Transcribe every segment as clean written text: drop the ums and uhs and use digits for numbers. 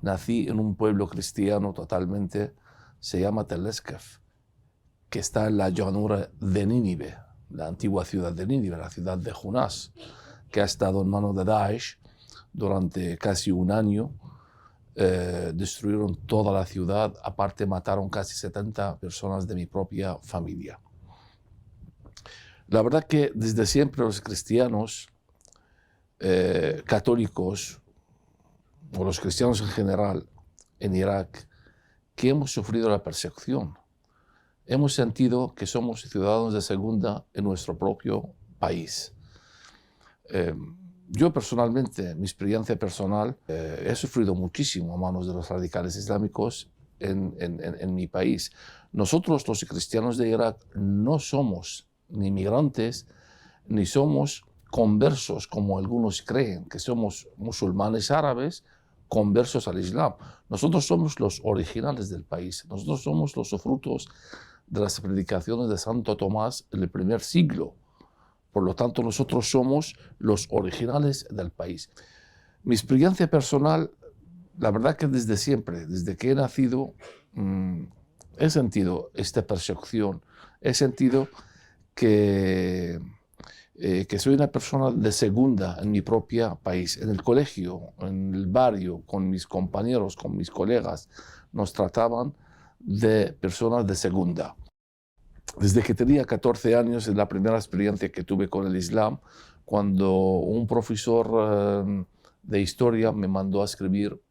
nací en un pueblo cristiano totalmente, se llama Tel Eskef, que está en la llanura de Nínive, la antigua ciudad de Nínive, la ciudad de Jonás, que ha estado en manos de Daesh durante casi un año. Destruyeron toda la ciudad, aparte mataron casi 70 personas de mi propia familia. La verdad que desde siempre los cristianos católicos, o los cristianos en general, en Irak, que hemos sufrido la persecución, hemos sentido que somos ciudadanos de segunda en nuestro propio país. Yo personalmente, mi experiencia personal, he sufrido muchísimo a manos de los radicales islámicos en mi país. Nosotros, los cristianos de Irak, no somos ni migrantes, ni somos conversos, como algunos creen, que somos musulmanes árabes conversos al Islam. Nosotros somos los originales del país. Nosotros somos los frutos de las predicaciones de Santo Tomás en el primer siglo. Por lo tanto, nosotros somos los originales del país. Mi experiencia personal, la verdad que desde siempre, desde que he nacido, he sentido esta persecución, he sentido que soy una persona de segunda en mi propio país. En el colegio, en el barrio, con mis compañeros, con mis colegas, nos trataban de personas de segunda. Desde que tenía 14 años, es la primera experiencia que tuve con el Islam, cuando un profesor de historia me mandó a escribir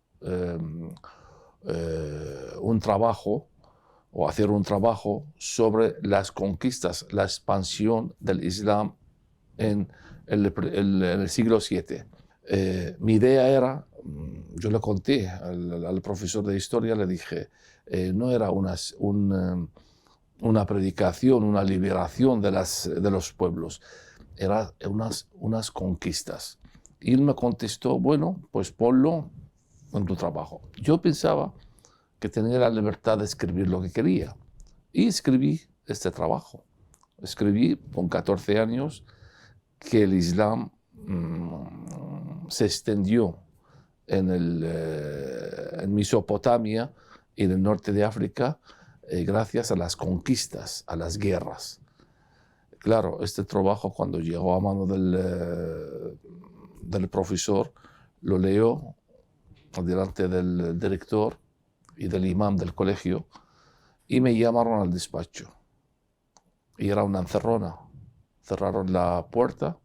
un trabajo, o hacer un trabajo sobre las conquistas, la expansión del Islam en el siglo VII. Mi idea era, yo le conté al profesor de historia, le dije, no era una predicación, una liberación de los pueblos, eran unas conquistas. Y él me contestó, bueno, pues ponlo en tu trabajo. Yo pensaba que tenía la libertad de escribir lo que quería. Y escribí este trabajo. Escribí con 14 años que el Islam se extendió en Mesopotamia y en el norte de África gracias a las conquistas, a las guerras. Claro, este trabajo cuando llegó a mano del profesor, lo leyó delante del director y del imán del colegio y me llamaron al despacho. Y era una encerrona. Cerraron la puerta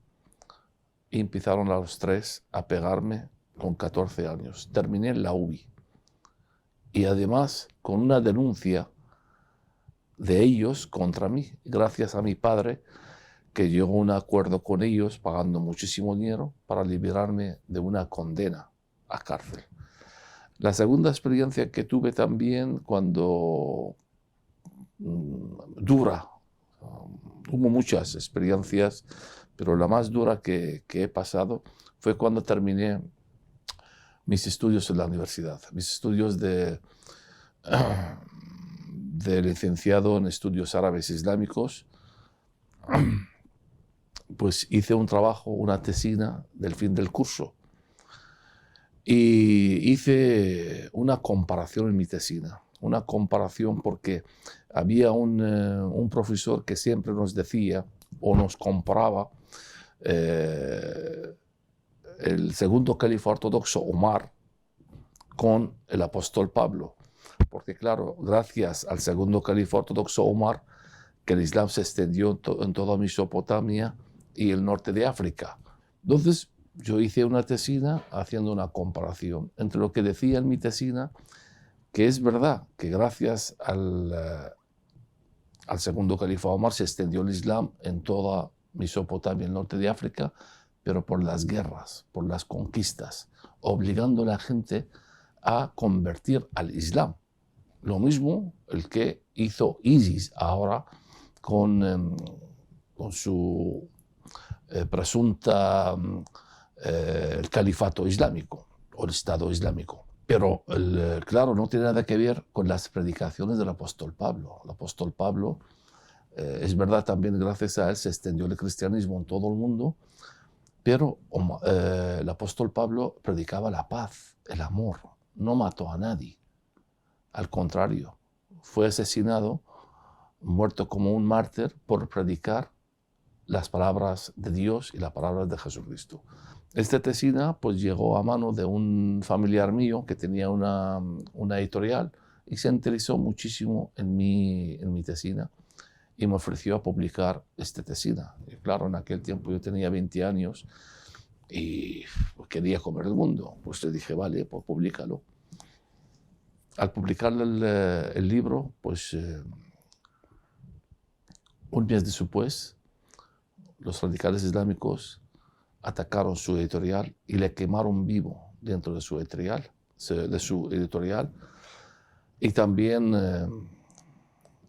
y empezaron a los tres a pegarme con 14 años. Terminé en la UBI. Y además con una denuncia de ellos contra mí, gracias a mi padre, que llegó a un acuerdo con ellos pagando muchísimo dinero para liberarme de una condena a cárcel. La segunda experiencia que tuve también cuando dura, hubo muchas experiencias, pero la más dura que he pasado fue cuando terminé mis estudios en la universidad, mis estudios de licenciado en estudios árabes islámicos. Pues hice un trabajo, una tesina del fin del curso. Y hice una comparación en mi tesina, una comparación porque había un profesor que siempre nos decía o nos comparaba el segundo califa ortodoxo, Omar, con el apóstol Pablo. Porque claro, gracias al segundo califa ortodoxo Omar, que el Islam se extendió en toda Mesopotamia y el norte de África. Entonces, yo hice una tesina haciendo una comparación entre lo que decía en mi tesina, que es verdad que gracias al segundo califa Omar se extendió el Islam en toda Mesopotamia, el norte de África, pero por las guerras, por las conquistas, obligando a la gente a convertir al Islam. Lo mismo el que hizo ISIS ahora con su presunta el califato islámico o el Estado islámico. Pero, claro, no tiene nada que ver con las predicaciones del apóstol Pablo. El apóstol Pablo, es verdad, también gracias a él se extendió el cristianismo en todo el mundo, pero el apóstol Pablo predicaba la paz, el amor, no mató a nadie. Al contrario, fue asesinado, muerto como un mártir por predicar las palabras de Dios y las palabras de Jesucristo. Esta tesina pues llegó a mano de un familiar mío que tenía una editorial y se interesó muchísimo en mi tesina y me ofreció a publicar esta tesina. Y claro, en aquel tiempo yo tenía 20 años y quería comer el mundo. Pues le dije, vale, pues públicalo. Al publicar el libro, pues un mes después, los radicales islámicos atacaron su editorial y le quemaron vivo dentro de su editorial. Y también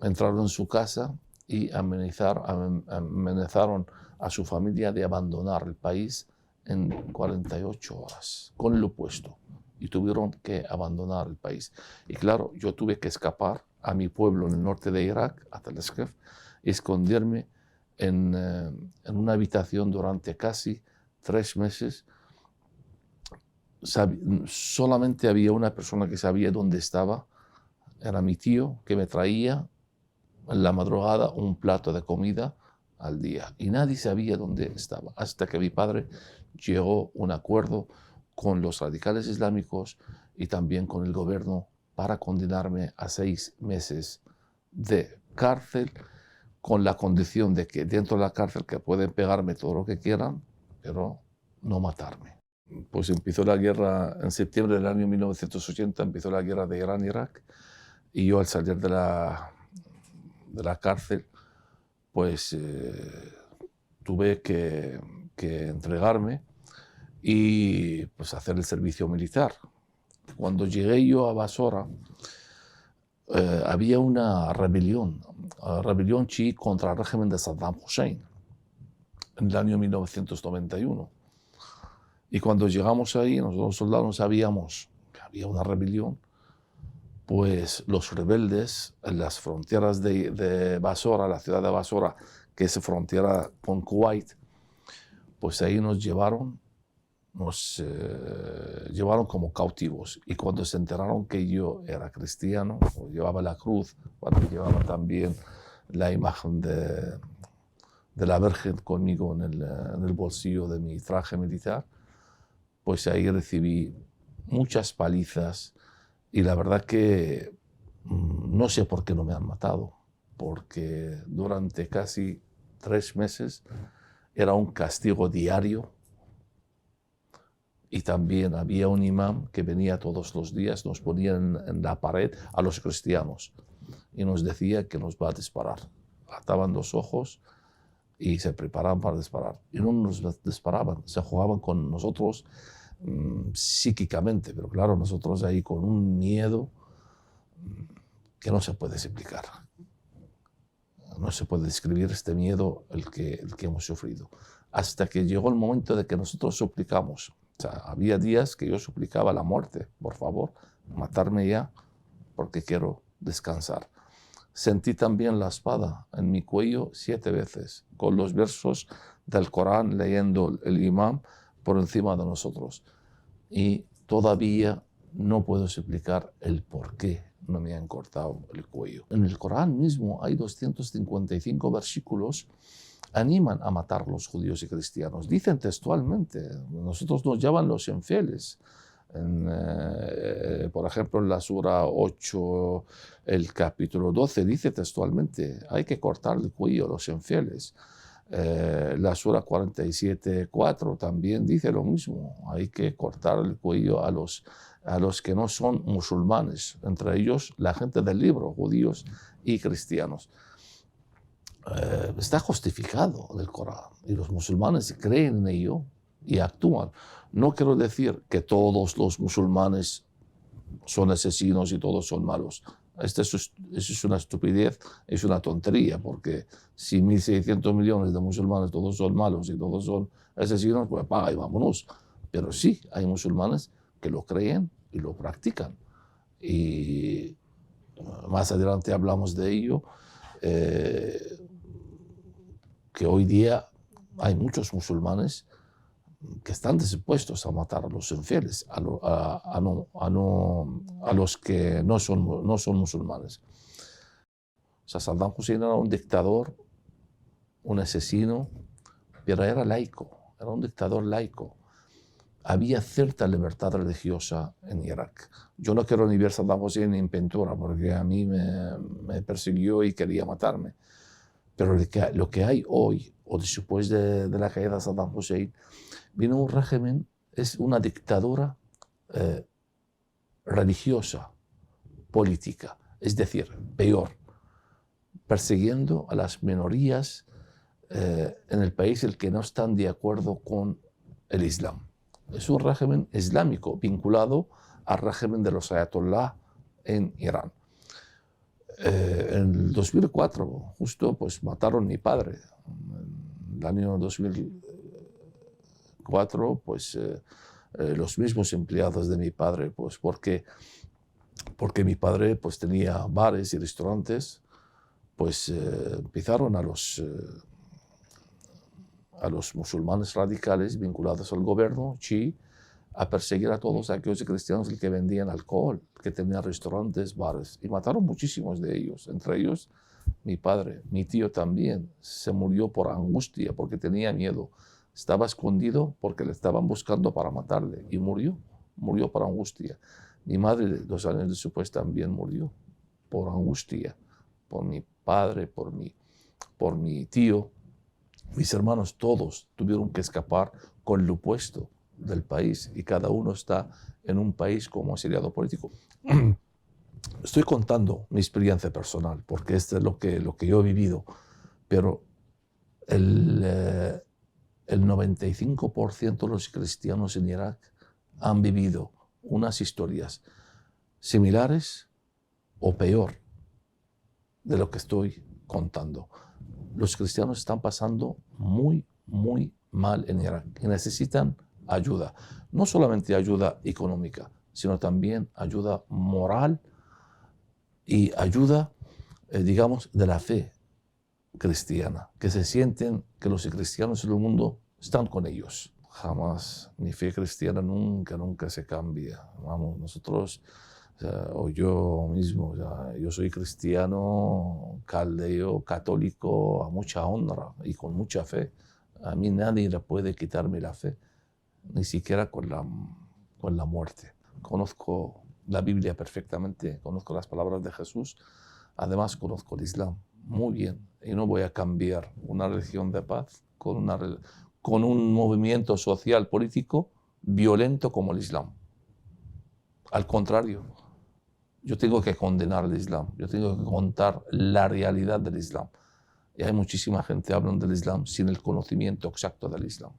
entraron en su casa y amenazaron a su familia de abandonar el país en 48 horas, con lo opuesto. Y tuvieron que abandonar el país. Y claro, yo tuve que escapar a mi pueblo en el norte de Irak, a Telskef, y esconderme en una habitación durante casi 3 meses. Solamente había una persona que sabía dónde estaba, era mi tío, que me traía en la madrugada un plato de comida al día. Y nadie sabía dónde estaba, hasta que mi padre llegó a un acuerdo con los radicales islámicos y también con el gobierno para condenarme a 6 meses de cárcel, con la condición de que dentro de la cárcel que pueden pegarme todo lo que quieran, pero no matarme. Pues empezó la guerra en septiembre del año 1980, empezó la guerra de Irán-Irak, y yo al salir de la cárcel, pues tuve que entregarme y pues hacer el servicio militar. Cuando llegué yo a Basora, había una rebelión chií contra el régimen de Saddam Hussein en el año 1991. Y cuando llegamos ahí, nosotros los soldados sabíamos que había una rebelión. Pues los rebeldes en las fronteras de Basora, la ciudad de Basora, que es frontera con Kuwait, pues ahí nos llevaron como cautivos. Y cuando se enteraron que yo era cristiano, llevaba la cruz, cuando llevaba también la imagen de la Virgen conmigo en el bolsillo de mi traje militar, pues ahí recibí muchas palizas. Y la verdad que no sé por qué no me han matado, porque durante casi 3 meses era un castigo diario. Y también había un imán que venía todos los días, nos ponía en la pared a los cristianos y nos decía que nos va a disparar. Ataban los ojos y se preparaban para disparar. Y no nos disparaban, se jugaban con nosotros psíquicamente, pero claro, nosotros ahí con un miedo que no se puede explicar. No se puede describir este miedo el que hemos sufrido. Hasta que llegó el momento de que nosotros suplicamos. O sea, había días que yo suplicaba la muerte, por favor, matarme ya, porque quiero descansar. Sentí también la espada en mi cuello 7 veces, con los versos del Corán leyendo el imán por encima de nosotros. Y todavía no puedo explicar el por qué no me han cortado el cuello. En el Corán mismo hay 255 versículos animan a matar los judíos y cristianos. Dicen textualmente, nosotros nos llaman los infieles. Por ejemplo, en la Sura 8, el capítulo 12, dice textualmente, hay que cortar el cuello a los infieles. La Sura 47:4 también dice lo mismo, hay que cortar el cuello a los que no son musulmanes, entre ellos la gente del libro, judíos y cristianos. Está justificado del Corán y los musulmanes creen en ello y actúan. No quiero decir que todos los musulmanes son asesinos y todos son malos. Eso es una estupidez, es una tontería, porque si 1.600 millones de musulmanes todos son malos y todos son asesinos, pues apaga y vámonos. Pero sí, hay musulmanes que lo creen y lo practican. Y más adelante hablamos de ello, que hoy día hay muchos musulmanes que están dispuestos a matar a los infieles, a los que no son musulmanes. O sea, Saddam Hussein era un dictador, un asesino, pero era laico, era un dictador laico. Había cierta libertad religiosa en Irak. Yo no quiero ni ver Saddam Hussein en pintura, porque a mí me persiguió y quería matarme. Pero lo que hay hoy, o después de la caída de Saddam Hussein, vino un régimen, es una dictadura religiosa, política, es decir, peor, persiguiendo a las minorías en el país el que no están de acuerdo con el Islam. Es un régimen islámico vinculado al régimen de los ayatollah en Irán. En el 2004, justo, pues mataron a mi padre. En el año 2004, pues los mismos empleados de mi padre, pues porque mi padre pues tenía bares y restaurantes, pues empezaron a los musulmanes radicales vinculados al gobierno chií a perseguir a todos aquellos cristianos que vendían alcohol, que tenían restaurantes, bares, y mataron muchísimos de ellos, entre ellos mi padre. Mi tío también se murió por angustia, porque tenía miedo. Estaba escondido porque le estaban buscando para matarle, y murió por angustia. Mi madre, 2 años después, también murió por angustia, por mi padre, por mi tío. Mis hermanos todos tuvieron que escapar con lo opuesto del país, y cada uno está en un país como exiliado político. Estoy contando mi experiencia personal, porque esto es lo que yo he vivido, pero el 95% de los cristianos en Irak han vivido unas historias similares o peor de lo que estoy contando. Los cristianos están pasando muy, muy mal en Irak y necesitan ayuda. No solamente ayuda económica, sino también ayuda moral y ayuda, digamos, de la fe cristiana, que se sienten que los cristianos en el mundo están con ellos. Jamás, mi fe cristiana nunca se cambia. Vamos, nosotros, o yo mismo, yo soy cristiano, caldeo, católico, a mucha honra y con mucha fe. A mí nadie le puede quitarme la fe, ni siquiera con la muerte. Conozco la Biblia perfectamente, conozco las palabras de Jesús, además conozco el Islam muy bien, y no voy a cambiar una religión de paz con un movimiento social político violento como el Islam. Al contrario, yo tengo que condenar el Islam, yo tengo que contar la realidad del Islam. Y hay muchísima gente que habla del Islam sin el conocimiento exacto del Islam.